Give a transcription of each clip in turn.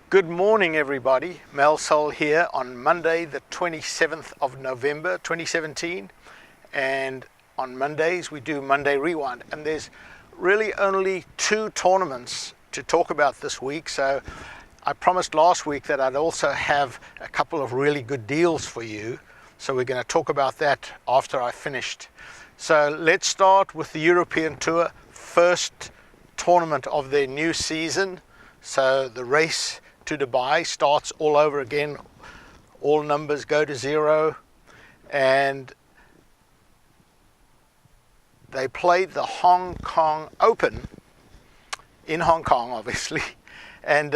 Good morning, everybody. Mel Sol here on Monday, the 27th of November, 2017. And on Mondays, we do Monday Rewind. And there's really only two tournaments to talk about this week. So I promised last week that I'd also have a couple of really good deals for you. So we're going to talk about that after I finished. So let's start with the European Tour, first tournament of their new season. So the race to Dubai starts all over again. All numbers go to zero, and they played the Hong Kong Open in Hong Kong, obviously, and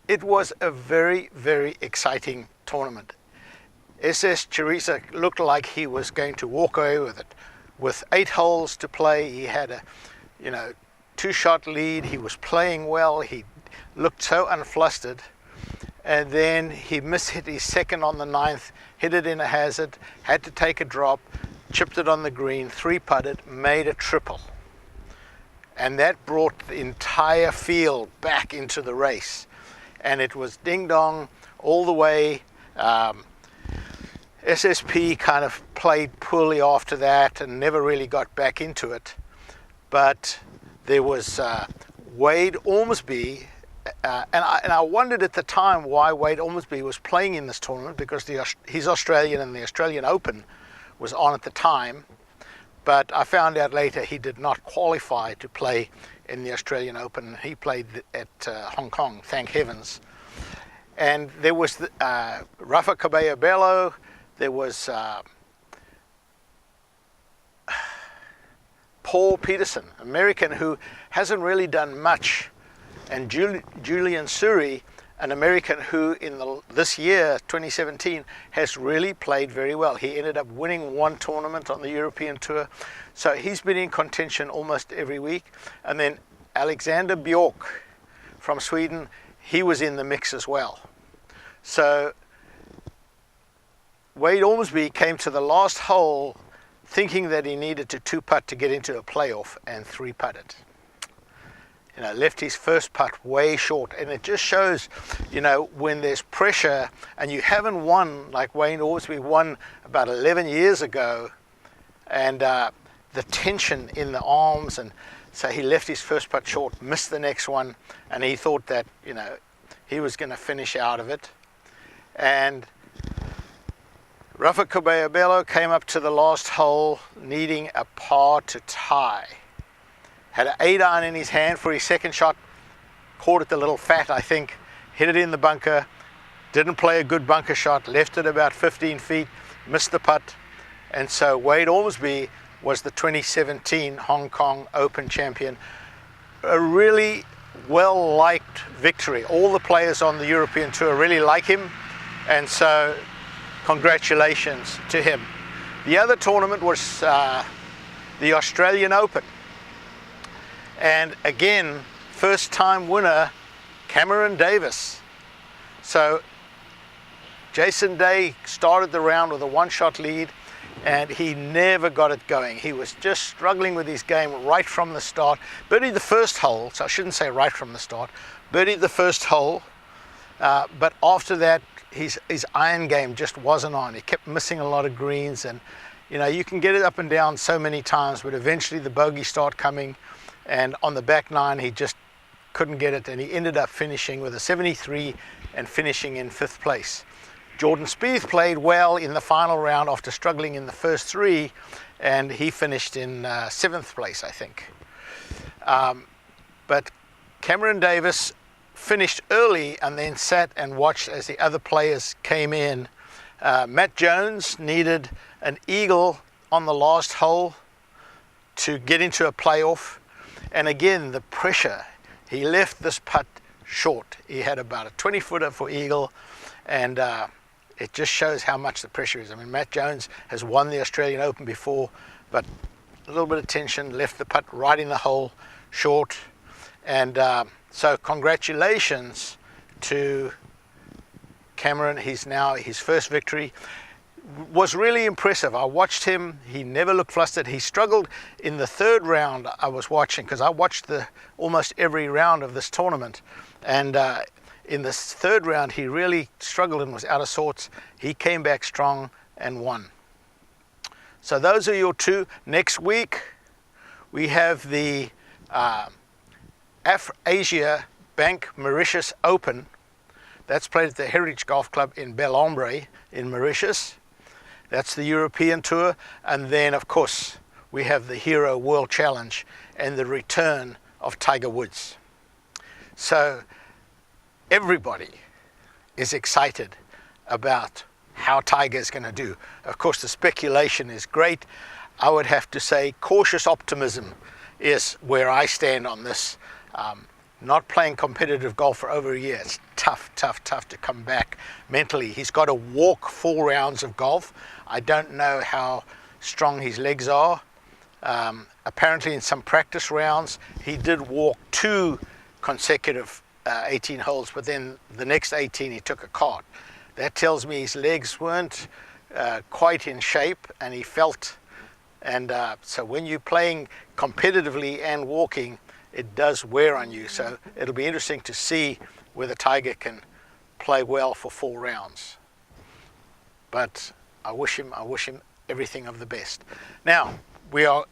it was a very, very exciting tournament. SS Charissa looked like he was going to walk away with it. With 8 holes to play, he had a 2-shot lead. He was playing well. He looked so unflustered, and then he mishit his second on the 9th, hit it in a hazard, had to take a drop, chipped it on the green, 3-putted, made a triple, and that brought the entire field back into the race, and it was ding dong all the way. SSP kind of played poorly after that and never really got back into it, but there was Wade Ormsby. And I wondered at the time why Wade Ormsby was playing in this tournament, because he's Australian and the Australian Open was on at the time. But I found out later he did not qualify to play in the Australian Open. He played at Hong Kong, thank heavens. And there was Rafa Cabello Bello, there was Paul Peterson, American, who hasn't really done much, and Julian Suri, an American who in this year, 2017, has really played very well. He ended up winning one tournament on the European Tour. So he's been in contention almost every week. And then Alexander Bjork from Sweden, he was in the mix as well. So Wade Ormsby came to the last hole thinking that he needed to 2-putt to get into a playoff, and 3-putted. Left his first putt way short, and it just shows, when there's pressure and you haven't won, like Wade Ormsby won about 11 years ago, and the tension in the arms, and so he left his first putt short, missed the next one, and he thought that, he was going to finish out of it. And Rafa Cabello Bello came up to the last hole needing a par to tie. Had an 8-iron in his hand for his second shot, caught it a little fat, I think, hit it in the bunker, didn't play a good bunker shot, left it about 15 feet, missed the putt, and so Wade Ormsby was the 2017 Hong Kong Open champion. A really well-liked victory. All the players on the European Tour really like him, and so congratulations to him. The other tournament was the Australian Open. And again, first time winner, Cameron Davis. So Jason Day started the round with a 1-shot lead, and he never got it going. He was just struggling with his game right from the start. Birdied the first hole, so I shouldn't say right from the start. Birdied the first hole, but after that, his iron game just wasn't on. He kept missing a lot of greens, and you can get it up and down so many times, but eventually the bogeys start coming. And on the back 9, he just couldn't get it, and he ended up finishing with a 73 and finishing in 5th place. Jordan Spieth played well in the final round after struggling in the first 3, and he finished in 7th place, I think. But Cameron Davis finished early and then sat and watched as the other players came in. Matt Jones needed an eagle on the last hole to get into a playoff. And again, the pressure, he left this putt short. He had about a 20-footer for eagle, and it just shows how much the pressure is. I mean, Matt Jones has won the Australian Open before, but a little bit of tension, left the putt right in the hole short. And so congratulations to Cameron. He's now his first victory. was really impressive. I watched him. He never looked flustered. He struggled in the third round I was watching, because I watched almost every round of this tournament. And in the third round, he really struggled and was out of sorts. He came back strong and won. So those are your two. Next week, we have the Asia Bank Mauritius Open. That's played at the Heritage Golf Club in Bel-Ombre in Mauritius. That's the European Tour. And then, of course, we have the Hero World Challenge and the return of Tiger Woods. So everybody is excited about how Tiger is going to do. Of course, the speculation is great. I would have to say cautious optimism is where I stand on this. Not playing competitive golf for over a year, it's tough to come back mentally. He's got to walk 4 rounds of golf. I don't know how strong his legs are. Apparently in some practice rounds, he did walk 2 consecutive 18 holes, but then the next 18 he took a cart. That tells me his legs weren't quite in shape, and he felt, and so when you're playing competitively and walking, it does wear on you. So it'll be interesting to see whether Tiger can play well for 4 rounds. But I wish him everything of the best. Now we are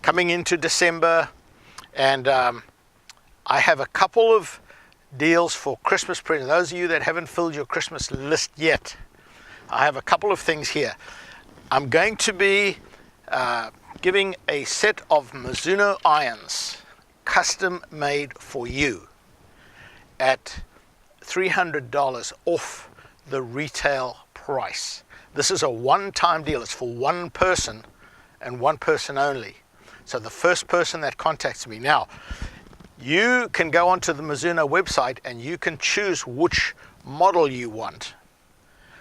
coming into December, and I have a couple of deals for Christmas presents. Those of you that haven't filled your Christmas list yet, I have a couple of things here. I'm going to be giving a set of Mizuno irons, custom made for you, at $300 off the retail price. This is a one-time deal. It's for one person and one person only. So the first person that contacts me. Now, you can go onto the Mizuno website and you can choose which model you want.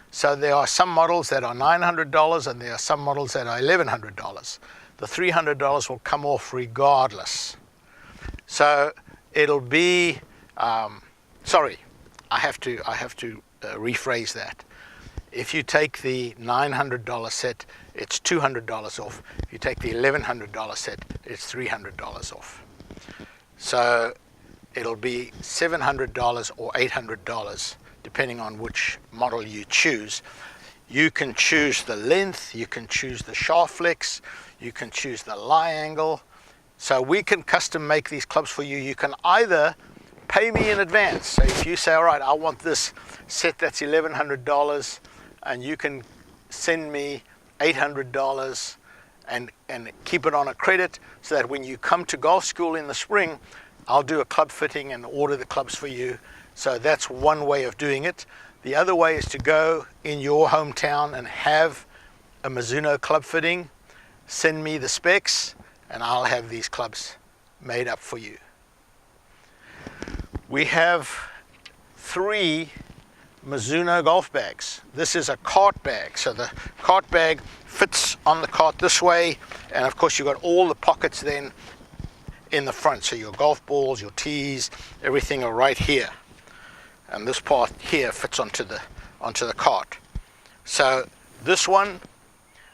So there are some models that are $900 and there are some models that are $1,100. The $300 will come off regardless. So it'll be, sorry, I have to rephrase that. If you take the $900 set, it's $200 off. If you take the $1,100 set, it's $300 off. So it'll be $700 or $800, depending on which model you choose. You can choose the length, you can choose the shaft flex, you can choose the lie angle. So we can custom make these clubs for you. You can either pay me in advance. So if you say, all right, I want this set that's $1,100, and you can send me $800 and keep it on a credit, so that when you come to golf school in the spring, I'll do a club fitting and order the clubs for you. So that's one way of doing it. The other way is to go in your hometown and have a Mizuno club fitting, send me the specs, and I'll have these clubs made up for you. We have 3 Mizuno golf bags. This is a cart bag. So the cart bag fits on the cart this way, and of course you've got all the pockets then in the front. So your golf balls, your tees, everything are right here. And this part here fits onto the cart. So this one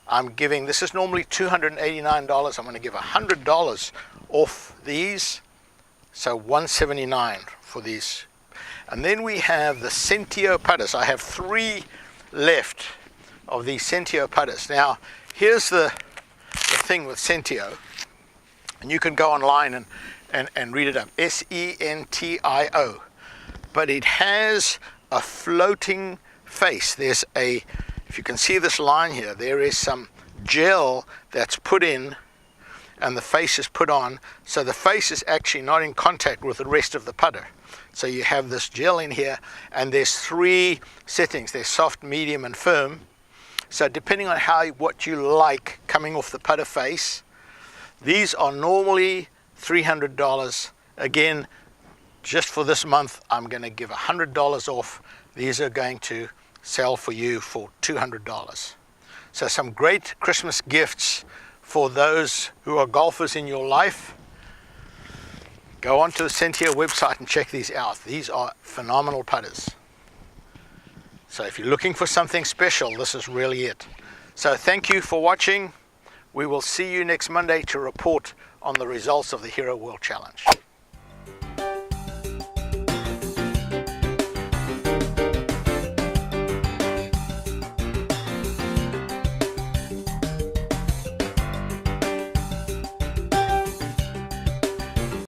I'm giving, this is normally $289. I'm going to give $100 off these. So $179 for these. And then we have the Sentio putters. I have 3 left of these Sentio putters. Now, here's the thing with Sentio, and you can go online and read it up. S-E-N-T-I-O. But it has a floating face. There's a, if you can see this line here, there is some gel that's put in and the face is put on. So the face is actually not in contact with the rest of the putter. So you have this gel in here, and there's 3 settings. There's soft, medium, and firm. So depending on what you like coming off the putter face, these are normally $300. Again, just for this month, I'm going to give $100 off. These are going to sell for you for $200. So some great Christmas gifts for those who are golfers in your life. Go onto the Sentio website and check these out. These are phenomenal putters. So if you're looking for something special, this is really it. So thank you for watching. We will see you next Monday to report on the results of the Hero World Challenge.